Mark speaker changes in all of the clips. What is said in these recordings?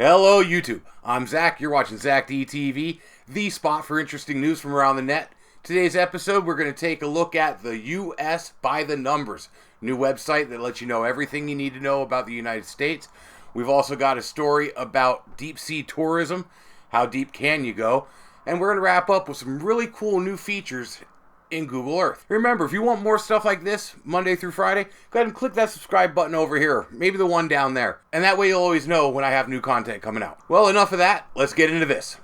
Speaker 1: Hello YouTube, I'm Zach, you're watching Zakdtv, the spot for interesting news from around the net. Today's episode we're going to take a look at the U.S. by the numbers, new website that lets you know everything you need to know about the United States. We've also got a story about deep sea tourism, how deep can you go, and we're going to wrap up with some really cool new features in Google Earth. Remember, if you want more stuff like this, Monday through Friday, go ahead and click that subscribe button over here, maybe the one down there, and that way you'll always know when I have new content coming out. Well, enough of that, let's get into this.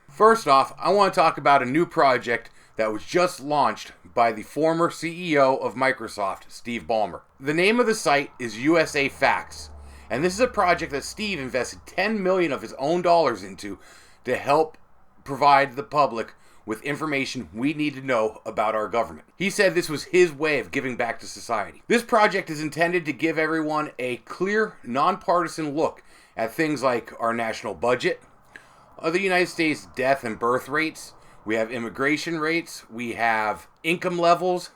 Speaker 1: First off, I want to talk about a new project that was just launched by the former CEO of Microsoft, Steve Ballmer. The name of the site is USAFacts, and this is a project that Steve invested $10 million of his own dollars into to help provide the public with information we need to know about our government. He said this was his way of giving back to society. This project is intended to give everyone a clear, nonpartisan look at things like our national budget, the United States death and birth rates, we have immigration rates, we have income levels,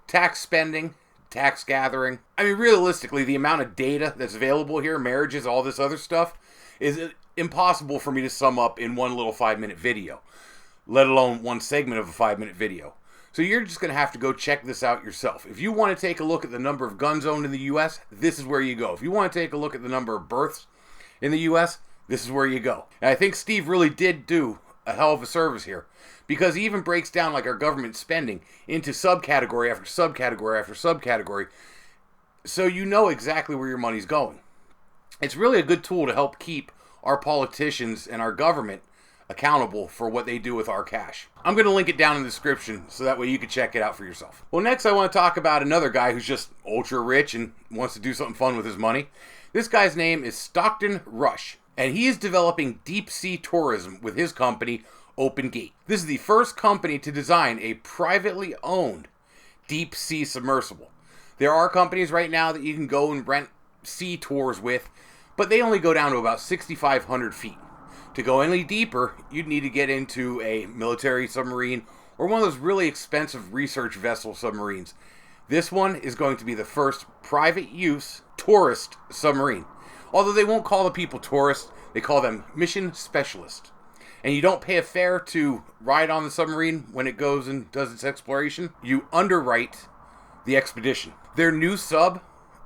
Speaker 1: tax spending, tax gathering. I mean, realistically, the amount of data that's available here, marriages, all this other stuff, is impossible for me to sum up in one little 5-minute video, let alone one segment of a 5-minute video. So you're just going to have to go check this out yourself. If you want to take a look at the number of guns owned in the U.S., this is where you go. If you want to take a look at the number of births in the U.S., this is where you go. And I think Steve really did do a hell of a service here, because he even breaks down like our government spending into subcategory after subcategory after subcategory, so you know exactly where your money's going. It's really a good tool to help keep our politicians and our government accountable for what they do with our cash. I'm going to link it down in the description so that way you can check it out for yourself. Well, next I want to talk about another guy who's just ultra rich and wants to do something fun with his money. This guy's name is Stockton Rush, and he is developing deep sea tourism with his company, Open Gate. This is the first company to design a privately owned deep sea submersible. There are companies right now that you can go and rent sea tours with, but they only go down to about 6,500 feet. To go any deeper, you'd need to get into a military submarine or one of those really expensive research vessel submarines. This one is going to be the first private use tourist submarine. Although they won't call the people tourists, they call them mission specialists. And you don't pay a fare to ride on the submarine when it goes and does its exploration. You underwrite the expedition. Their new sub,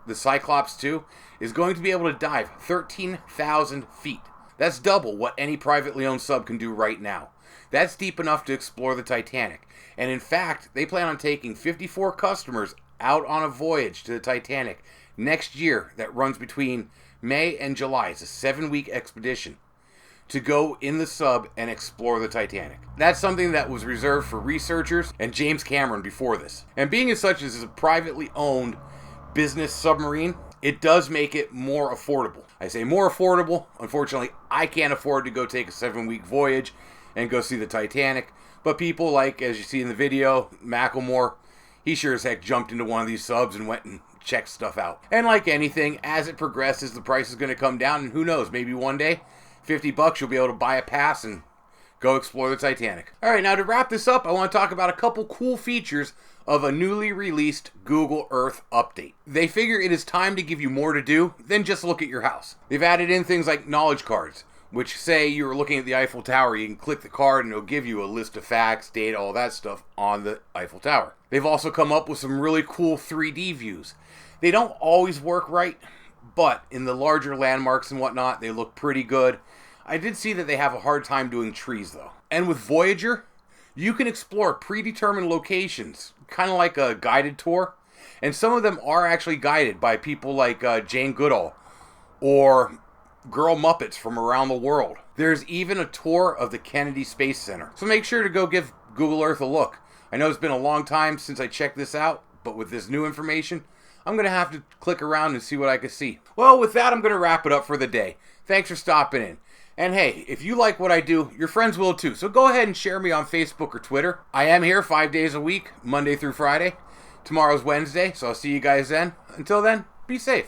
Speaker 1: the Cyclops 2, is going to be able to dive 13,000 feet. That's double what any privately owned sub can do right now. That's deep enough to explore the Titanic. And in fact, they plan on taking 54 customers out on a voyage to the Titanic next year that runs between May and July. It's a 7-week expedition to go in the sub and explore the Titanic. That's something that was reserved for researchers and James Cameron before this. And being as such as is a privately owned business submarine, it does make it more affordable. I say more affordable. Unfortunately, I can't afford to go take a 7-week voyage and go see the Titanic. But people like, as you see in the video, Macklemore, he sure as heck jumped into one of these subs and went and checked stuff out. And like anything, as it progresses, the price is going to come down. And who knows, maybe one day, $50, you'll be able to buy a pass and go explore the Titanic. All right, now to wrap this up, I want to talk about a couple cool features of a newly released Google Earth update. They figure it is time to give you more to do than just look at your house. They've added in things like knowledge cards, which say you're looking at the Eiffel Tower, you can click the card and it'll give you a list of facts, data, all that stuff on the Eiffel Tower. They've also come up with some really cool 3D views. They don't always work right, but in the larger landmarks and whatnot, they look pretty good. I did see that they have a hard time doing trees though. And with Voyager, you can explore predetermined locations, kind of like a guided tour. And some of them are actually guided by people like Jane Goodall or Girl Muppets from around the world. There's even a tour of the Kennedy Space Center. So make sure to go give Google Earth a look. I know it's been a long time since I checked this out, but with this new information, I'm going to have to click around and see what I can see. Well, with that, I'm going to wrap it up for the day. Thanks for stopping in. And hey, if you like what I do, your friends will too. So go ahead and share me on Facebook or Twitter. I am here 5 days a week, Monday through Friday. Tomorrow's Wednesday, so I'll see you guys then. Until then, be safe.